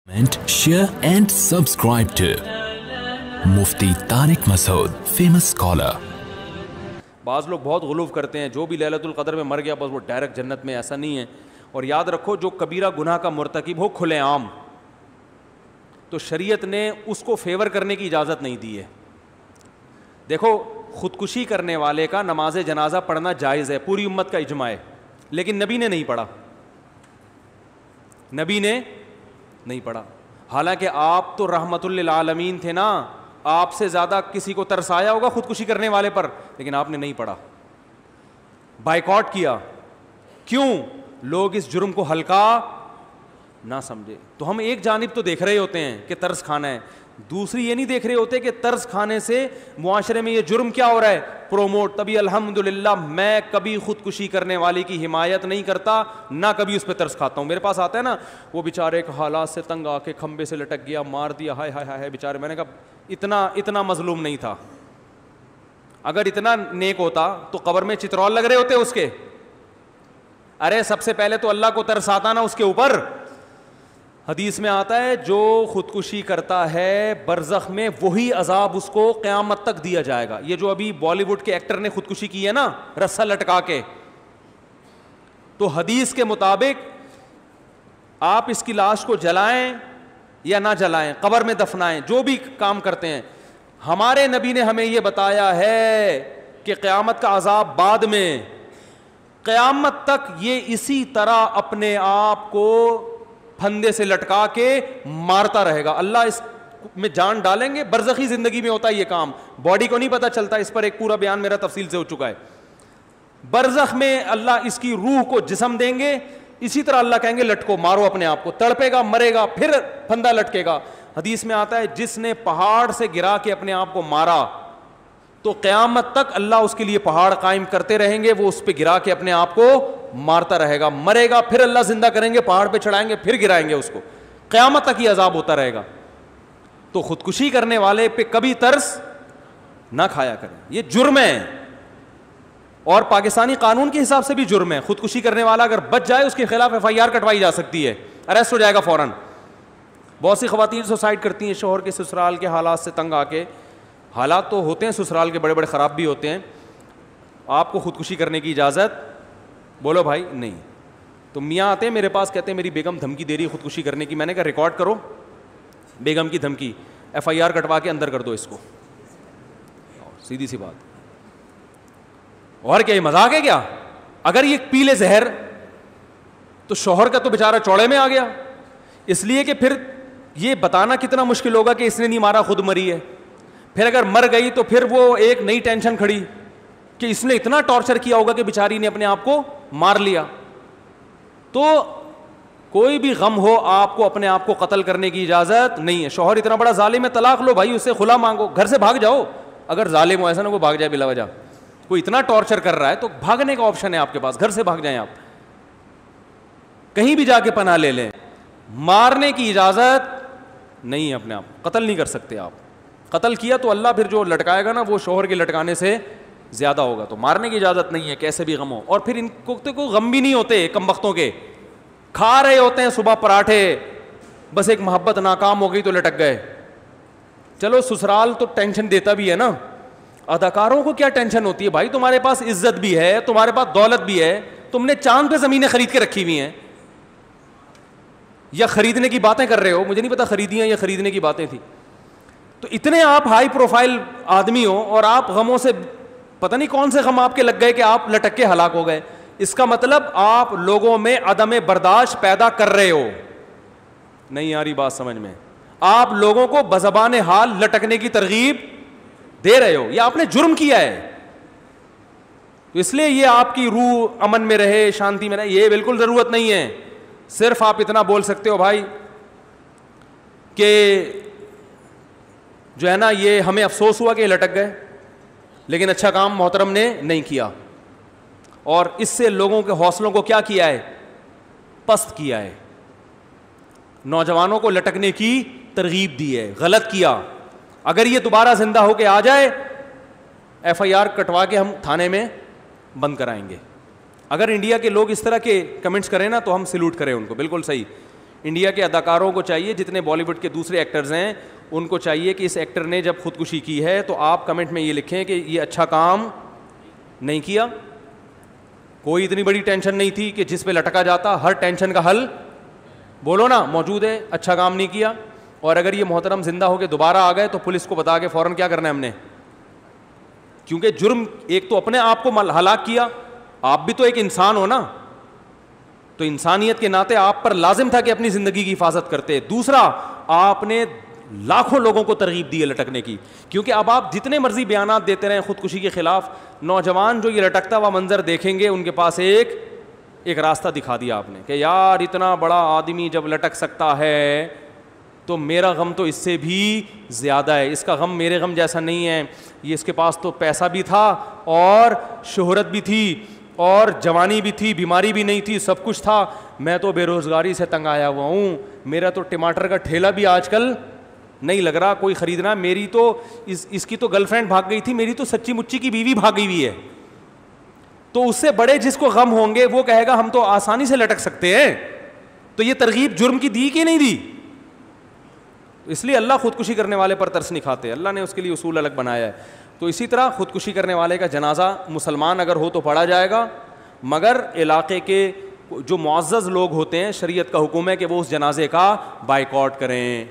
share and subscribe to Mufti Tariq Masood, famous scholar. بعض لوگ بہت غلوف کرتے ہیں جو بھی لیلۃ القدر میں مر گیا بس وہ ڈائریکٹ جنت میں، ایسا نہیں ہے. اور یاد رکھو جو کبیرہ گناہ کا مرتکب ہو کھلے عام، تو شریعت نے اس کو فیور کرنے کی اجازت نہیں دی ہے. دیکھو خودکشی کرنے والے کا نماز جنازہ پڑھنا جائز ہے، پوری امت کا اجماع ہے، لیکن نبی نے نہیں پڑھا، نبی نے نہیں پڑھا. حالانکہ آپ تو رحمت للعالمین تھے نا، آپ سے زیادہ کسی کو ترس آیا ہوگا خودکشی کرنے والے پر، لیکن آپ نے نہیں پڑھا، بائیکاٹ کیا. کیوں؟ لوگ اس جرم کو ہلکا نہ سمجھے. تو ہم ایک جانب تو دیکھ رہے ہوتے ہیں کہ ترس کھانا ہے، دوسری یہ نہیں دیکھ رہے ہوتے کہ ترس کھانے سے معاشرے میں یہ جرم کیا ہو رہا ہے، پروموٹ. تبھی الحمدللہ میں کبھی خودکشی کرنے والے کی حمایت نہیں کرتا، نہ کبھی اس پہ ترس کھاتا ہوں. میرے پاس آتا ہے نا وہ بیچارے ایک حالات سے تنگ آ کے کھمبے سے لٹک گیا، مار دیا، ہائے ہائے ہائے بیچارے. میں نے کہا اتنا مظلوم نہیں تھا، اگر اتنا نیک ہوتا تو قبر میں چترول لگ رہے ہوتے اس کے. ارے سب سے پہلے تو اللہ کو ترس آتا نا اس کے اوپر. حدیث میں آتا ہے جو خودکشی کرتا ہے برزخ میں وہی عذاب اس کو قیامت تک دیا جائے گا. یہ جو ابھی بالی ووڈ کے ایکٹر نے خودکشی کی ہے نا رسا لٹکا کے، تو حدیث کے مطابق آپ اس کی لاش کو جلائیں یا نہ جلائیں، قبر میں دفنائیں، جو بھی کام کرتے ہیں، ہمارے نبی نے ہمیں یہ بتایا ہے کہ قیامت کا عذاب بعد میں، قیامت تک یہ اسی طرح اپنے آپ کو پھندے سے لٹکا کے مارتا رہے گا. اللہ اس میں جان ڈالیں گے. برزخی زندگی میں ہوتا ہے یہ کام، باڈی کو نہیں پتا چلتا. اس پر ایک پورا بیان میرا تفصیل سے ہو چکا ہے. برزخ میں اللہ اس کی روح کو جسم دیں گے، اسی طرح اللہ کہیں گے لٹکو، مارو اپنے آپ کو. تڑپے گا، مرے گا، پھر پھندا لٹکے گا. حدیث میں آتا ہے جس نے پہاڑ سے گرا کے اپنے آپ کو مارا تو قیامت تک اللہ اس کے لیے پہاڑ قائم کرتے رہیں گے، وہ اس پہ گرا کے اپنے آپ کو مارتا رہے گا. مرے گا، پھر اللہ زندہ کریں گے، پہاڑ پہ چڑھائیں گے، پھر گرائیں گے اس کو. قیامت تک یہ عذاب ہوتا رہے گا. تو خودکشی کرنے والے پہ کبھی ترس نہ کھایا کریں، یہ جرم ہے. اور پاکستانی قانون کے حساب سے بھی جرم ہے. خودکشی کرنے والا اگر بچ جائے اس کے خلاف FIR کٹوائی جا سکتی ہے، اریسٹ ہو جائے گا فوراً. بہت سی خواتین سوسائڈ کرتی ہیں شوہر کے سسرال کے حالات سے تنگ آ کے. حالات تو ہوتے ہیں سسرال کے بڑے بڑے خراب بھی ہوتے ہیں. آپ کو خودکشی کرنے کی اجازت بولو بھائی نہیں. تو میاں آتے ہیں میرے پاس، کہتے ہیں میری بیگم دھمکی دے رہی ہے خودکشی کرنے کی. میں نے کہا ریکارڈ کرو بیگم کی دھمکی، FIR کٹوا کے اندر کر دو اس کو. سیدھی سی بات. اور کیا یہ مذاق ہے کیا؟ اگر یہ پی لے زہر تو شوہر کا تو بیچارہ چوڑے میں آ گیا. اس لیے کہ پھر یہ بتانا کتنا مشکل ہوگا کہ اس نے نہیں مارا خود مری ہے. پھر اگر مر گئی تو پھر وہ ایک نئی ٹینشن کھڑی کہ اس نے اتنا ٹارچر کیا ہوگا کہ بیچاری نے اپنے آپ کو مار لیا. تو کوئی بھی غم ہو آپ کو اپنے آپ کو قتل کرنے کی اجازت نہیں ہے. شوہر اتنا بڑا ظالم ہے، طلاق لو بھائی، اس سے خلا مانگو، گھر سے بھاگ جاؤ. اگر ظالم ہو ایسا نہ وہ بھاگ جائے بلا وجہ، کوئی اتنا ٹارچر کر رہا ہے تو بھاگنے کا آپشن ہے آپ کے پاس، گھر سے بھاگ جائیں، آپ کہیں بھی جا کے پناہ لے لیں. مارنے کی اجازت نہیں ہے. اپنے آپ قتل نہیں کر سکتے آپ. قتل کیا تو اللہ پھر جو لٹکائے گا نا وہ شوہر کے لٹکانے سے زیادہ ہوگا. تو مارنے کی اجازت نہیں ہے کیسے بھی غم ہو. اور پھر ان کو تو کوئی غم بھی نہیں ہوتے، کم بختوں کے کھا رہے ہوتے ہیں صبح پراٹھے، بس ایک محبت ناکام ہو گئی تو لٹک گئے. چلو سسرال تو ٹینشن دیتا بھی ہے نا، اداکاروں کو کیا ٹینشن ہوتی ہے بھائی؟ تمہارے پاس عزت بھی ہے، تمہارے پاس دولت بھی ہے، تم نے چاند پہ زمینیں خرید کے رکھی ہوئی ہیں، یا خریدنے کی باتیں کر رہے ہو، مجھے نہیں پتا خریدیاں یا خریدنے کی باتیں تھی. تو اتنے آپ ہائی پروفائل آدمی ہو اور آپ غموں سے پتہ نہیں کون سے غم آپ کے لگ گئے کہ آپ لٹک کے ہلاک ہو گئے. اس کا مطلب آپ لوگوں میں عدم برداشت پیدا کر رہے ہو. نہیں آ رہی بات سمجھ میں؟ آپ لوگوں کو بزبان حال لٹکنے کی ترغیب دے رہے ہو، یا آپ نے جرم کیا ہے. تو اس لیے یہ آپ کی روح امن میں رہے، شانتی میں رہے، یہ بالکل ضرورت نہیں ہے. صرف آپ اتنا بول سکتے ہو بھائی کہ جو ہے نا یہ ہمیں افسوس ہوا کہ یہ لٹک گئے، لیکن اچھا کام محترم نے نہیں کیا. اور اس سے لوگوں کے حوصلوں کو کیا کیا ہے؟ پست کیا ہے. نوجوانوں کو لٹکنے کی ترغیب دی ہے. غلط کیا. اگر یہ دوبارہ زندہ ہو کے آ جائے FIR کٹوا کے ہم تھانے میں بند کرائیں گے. اگر انڈیا کے لوگ اس طرح کے کمنٹس کریں نا تو ہم سلوٹ کریں ان کو، بالکل صحیح. انڈیا کے اداکاروں کو چاہیے, جتنے بالی ووڈ کے دوسرے ایکٹرز ہیں, ان کو چاہیے کہ اس ایکٹر نے جب خودکشی کی ہے تو آپ کمنٹ میں یہ لکھیں کہ یہ اچھا کام نہیں کیا, کوئی اتنی بڑی ٹینشن نہیں تھی کہ جس پہ لٹکا جاتا, ہر ٹینشن کا حل بولو نا موجود ہے, اچھا کام نہیں کیا. اور اگر یہ محترم زندہ ہو کے دوبارہ آ گئے تو پولیس کو بتا کے فوراً کیا کرنا ہے ہم نے, کیونکہ جرم ایک تو اپنے آپ کو ہلاک کیا, آپ بھی تو ایک انسان ہو نا, تو انسانیت کے ناطے آپ پر لازم تھا کہ اپنی زندگی کی حفاظت کرتے. دوسرا, آپ نے لاکھوں لوگوں کو ترغیب دی ہے لٹکنے کی, کیونکہ اب آپ جتنے مرضی بیانات دیتے رہیں خودکشی کے خلاف, نوجوان جو یہ لٹکتا ہوا منظر دیکھیں گے ان کے پاس ایک راستہ دکھا دیا آپ نے کہ یار اتنا بڑا آدمی جب لٹک سکتا ہے تو میرا غم تو اس سے بھی زیادہ ہے, اس کا غم میرے غم جیسا نہیں ہے, یہ اس کے پاس تو پیسہ بھی تھا اور شہرت بھی تھی اور جوانی بھی تھی, بیماری بھی نہیں تھی, سب کچھ تھا, میں تو بے روزگاری سے تنگ آیا ہوا ہوں, میرا تو ٹماٹر کا ٹھیلا بھی آج کل نہیں لگ رہا کوئی خریدنا, میری تو اس کی تو گرل فرینڈ بھاگ گئی تھی, میری تو سچی مچی کی بیوی بھاگ گئی ہوئی ہے. تو اس سے بڑے جس کو غم ہوں گے وہ کہے گا ہم تو آسانی سے لٹک سکتے ہیں. تو یہ ترغیب جرم کی دی کہ نہیں دی؟ اس لیے اللہ خودکشی کرنے والے پر ترس نہیں کھاتے, اللہ نے اس کے لیے اصول الگ بنایا ہے. تو اسی طرح خودکشی کرنے والے کا جنازہ مسلمان اگر ہو تو پڑھا جائے گا, مگر علاقے کے جو معزز لوگ ہوتے ہیں شریعت کا حکم ہے کہ وہ اس جنازے کا بائیکاٹ کریں.